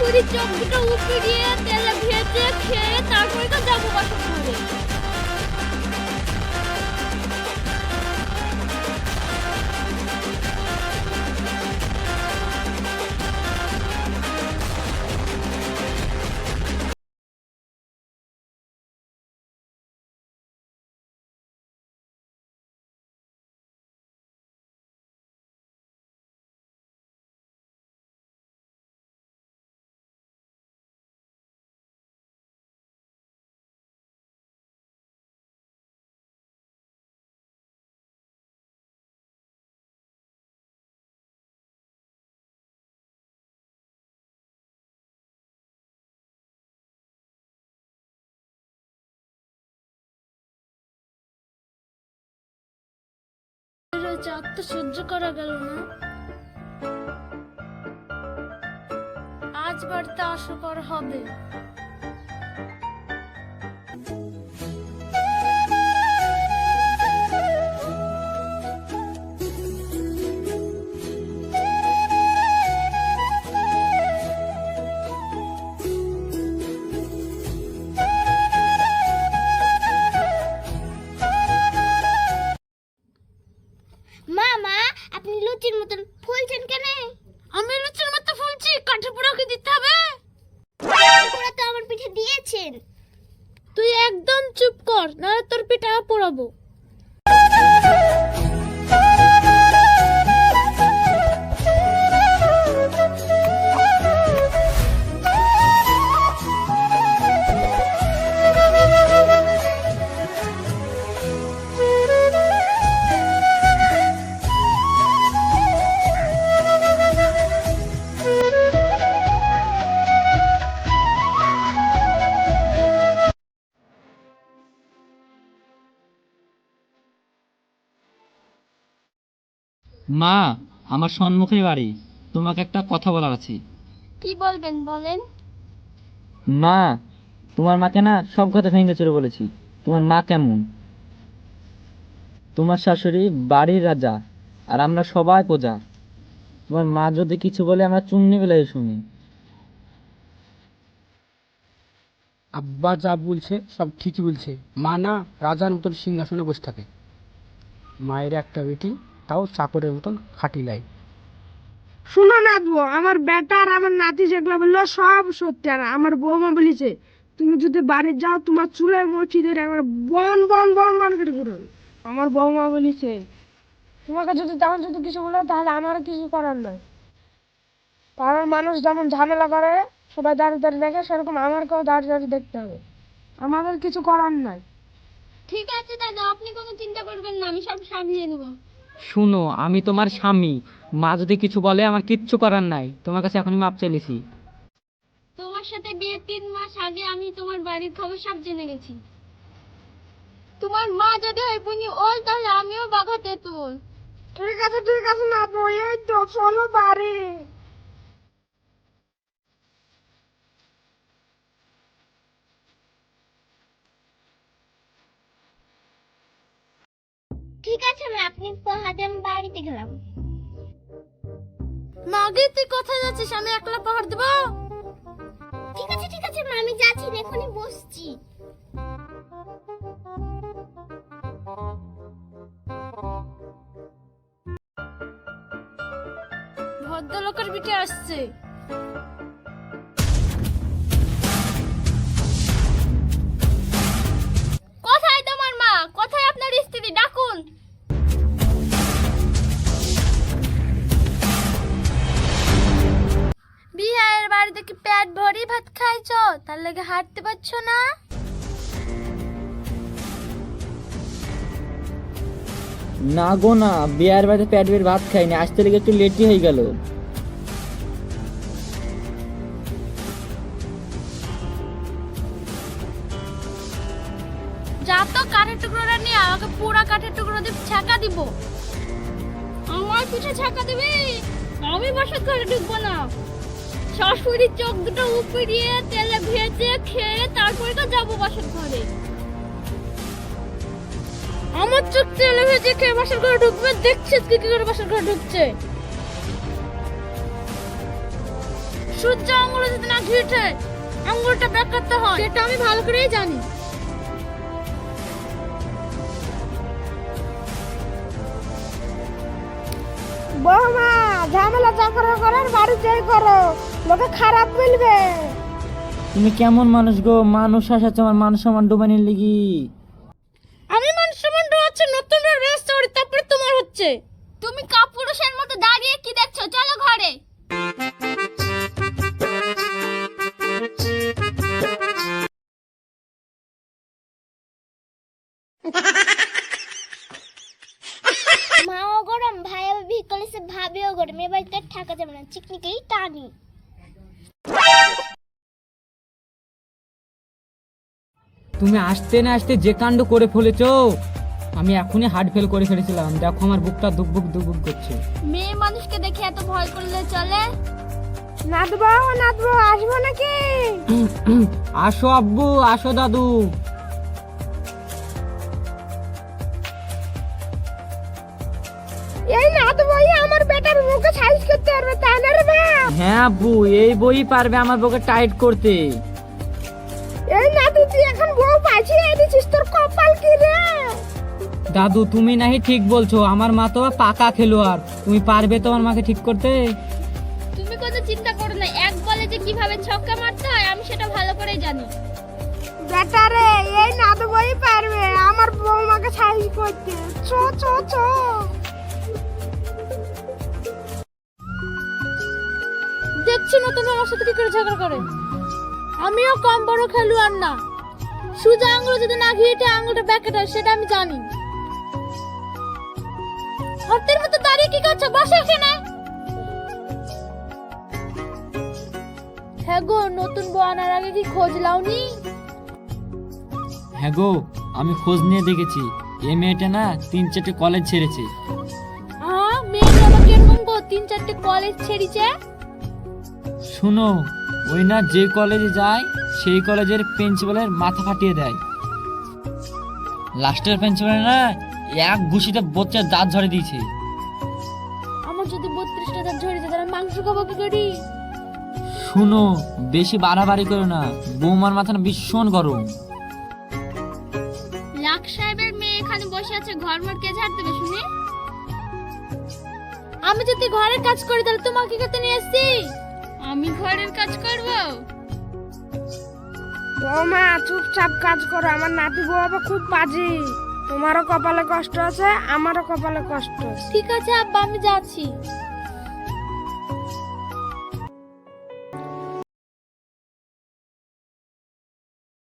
সরাসরি চোখ দুটো উপড়িয়ে তেলে ভেজে খেয়ে তারপরে তো যাবো বাসন ঘরে। চাপ তো সহ্য করা গেল না, আজ বাড়িতে আসর হবে। মামা, আপনি লুচির মতন ফুলছেন কেন? আমি লুচির মতো ফুলছি, কাঠে পোড়াকে দিতে হবে? পোড়া তো আমার পিঠে দিয়েছেন। তুই একদম চুপ কর, না তোর পিঠা পোড়াবো। মা, আমার সম্মুখে বাড়ি, তোমাকে একটা কথা বলার আছে। কি বলবেন বলেন? মা, তোমার মাকে না সব কথা ভেঙে চুরে বলেছি। তোমার মা কেমন, তোমার শাশুড়ি বাড়ির রাজা আর আমরা সবাই প্রজা। তোমার মা যদি কিছু বলে আমরা চুন্নি বেলে শুনি। আব্বা যা বলছে সব ঠিকই বলছে। মা না রাজার মতন সিংহাসনে বসে থাকে, মায়ের একটা বেটি তাও চাকরের মতন খাটিলাই। শোনো না বউ, আমার বেটা আর আমার নাতি যেগুলো বললো সব সত্যি। আর আমার বৌমা বলেছে তুমি যদি বাড়ি যাও তোমার চুলের মুঠি ধরে আমার বন বন বন বন করে ঘুরো। আমার বৌমা বলেছে তোমাকে যদি তেমন যদি কিছু বলে তাহলে আমার কিছু করার নয়। পাড়ার মানুষ যেমন ঝামেলা করে সবাই দাঁড়িয়ে দাঁড়িয়ে দেখে, সেরকম আমারকেও দাঁড়িয়ে দাঁড়িয়ে দেখতে হবে। আমাদের কিছু করার নাই। ঠিক আছে দাদা, আপনি কোনো চিন্তা করবেন না, আমি সব সামলিয়ে নেব। শুনো, আমি তোমার স্বামী, মা যদি কিছু বলে আমার কিচ্ছু করার নাই। তোমার কাছে এখনই মাপ চাইছি। তোমার সাথে বিয়ের 3 মাস আগে আমি তোমার বাড়ির খবর সব জেনে গেছি। তোমার মা যদি হয় বুনি ওল, তাহলে আমিও বাঘাতে তোল। ঠিক আছে না বউ, এই তো চলো বাড়ি। ঠিক আছে মা, আপনি হাতে আমি বাড়িতে গেলাম। মাগে তুই কোথায় যাচ্ছিস? আমি একলা পাহাড় দেবো? ঠিক আছে মা, আমি যাচ্ছি, এখনই বসছি। ভদ্রলোকের বিটে আসছে। কোথায় তোমার মা? কোথায় আপনার স্ত্রী? ডাকুন। বিহারের বাড়িতে কি পেট ভরি ভাত খাইছো, তার লেগে হাঁটতে পারছো না? না গো না, বিয়ের বাড়িতে পেট বের ভাত খাইনি, আসতে লেগে একটু লেটই হয়ে গেল। যা তো কাঠের টুকরোটা নিয়ে আমাকে পুরা কাঠের টুকরো দিয়ে ছাকা দিব। আমার পিঠে ছাকা দিবি? আমি বাসা ঘরে ঢুকবো না। শাশুড়ি চোখ দুটো উপড়িয়ে তেলে ভেজে খেয়ে তারপরে তো যাবো বাসার ঘরে। আমার চোখ তেলে ভেজে খেয়ে বাসার ঘরে ঢুকবে? দেখছিস কি করে বাসার ঘরে ঢুকছে? সূর্য আঙুলে যদি না ঘি ওঠে আঙুলটা ব্যাক করতে হয়, সেটা আমি ভালো করেই জানি। বৌমা ঝামেলা যা করার বাড়ি যাই করো, লোকে খারাপ বলবে। তুমি কেমন মানুষ গো, মানুষ আসাচ্ছে আমার মান সম্মান ডুবানির লিগি। আমি মানুষ সম্মান হচ্ছে নতুন ব্যবস্থা করি, তারপরে তোমার হচ্ছে। তুমি কাপুরুষের মতো দাঁড়িয়ে কি দেখছো? চলো ঘরে। মাও গরম, ভাইয়া বিয়ে করেছে, ভাবিও গরম, এ বাড়িতে থাকা যাবে না, চিকনিকেই টানি। তুমি আসতে না আসতে যে কাণ্ড করে ফেলেছো, আমি এখনই হার্ট ফেল করে ফেলেছিলাম। দেখো আমার বুকটা দুকবুক দুকবুক করছে। মেয়ে মানুষকে দেখে এত ভয় করলে চলে? নাদবো আসবো নাকি? আসো আব্বু, আসো দাদু। এই নাদবই আমার বেটার মুখে সাইজ করতে পারবে, তাই না রে বাপ? হ্যাঁ আব্বু, এই বই পারবে আমার বুকে টাইট করতে। এই নাদু তুই এখন বউ পাইছিস, দিছিস, তোর কপাল কি রে? দাদু তুমি নাহি ঠিক বলছো, আমার মা তো পাকা খেলোয়াড়। তুমি পারবে তো আমার মাকে ঠিক করতে? তুমি কোনো চিন্তা করো না, এক বলে যে কিভাবে ছক্কা মারতে হয় আমি সেটা ভালো করেই জানি। বেটারে এই নাদবই পারবে আমার বৌমাকে সাইজ করতে। চো চো চো। দেখছি নতুন আমার সাথে কি করে ঝগড়া করে। আমিও কম বড় খেলোয়াড় না, সোজা আঙুলে যদি না ঘি ওঠে আঙুলটা ব্যাক হয়, সেটা আমি জানি। হরতের মতো দাঁড়িয়ে কি করছো? বসো এখানে। হ্যাঁ গো, নতুন বউ আনার আগে কি খোঁজ লাওনি? হ্যাঁ গো, আমি খোঁজ নিয়ে দেখেছি, এই মেয়েটা না 3-4টে কলেজ ছেড়েছে। হ্যাঁ, মেয়েটা আবার কিরকম গো, 3-4টে কলেজ ছেড়েছে? শুনো, ওই না যে কলেজে যায় সেই কলেজের প্রিন্সিপালের মাথা ফাটিয়ে দেয়। লাস্টের প্রিন্সিপাল না এক ঘুষিতে বাচ্চার দাঁত ঝরে দিয়েছে। আমার যদি 32টা দাঁত ঝরেছে তাহলে মাংস খাবো কি করি? শুনো, বেশি বাড়াবাড়ি করো না, বৌমার মাথা না ভীষণ গরম। লাখ সাহেবের মেয়ে এখানে বসে আছে, ঘর মোট কে ঝাড় দেবে শুনি? আমি যদি ঘরের কাজ করি তাহলে তোমাকে খেতে নিয়ে এসছি। আমি ঘরের কাজ করব? বৌমা চুপচাপ কাজ করো, আমার নাতি বউ আবার খুব বাজে। তোমারও কপালে কষ্ট আছে, আমারও কপালে কষ্ট আছে। ঠিক আছে আব্বা, আমি যাচ্ছি।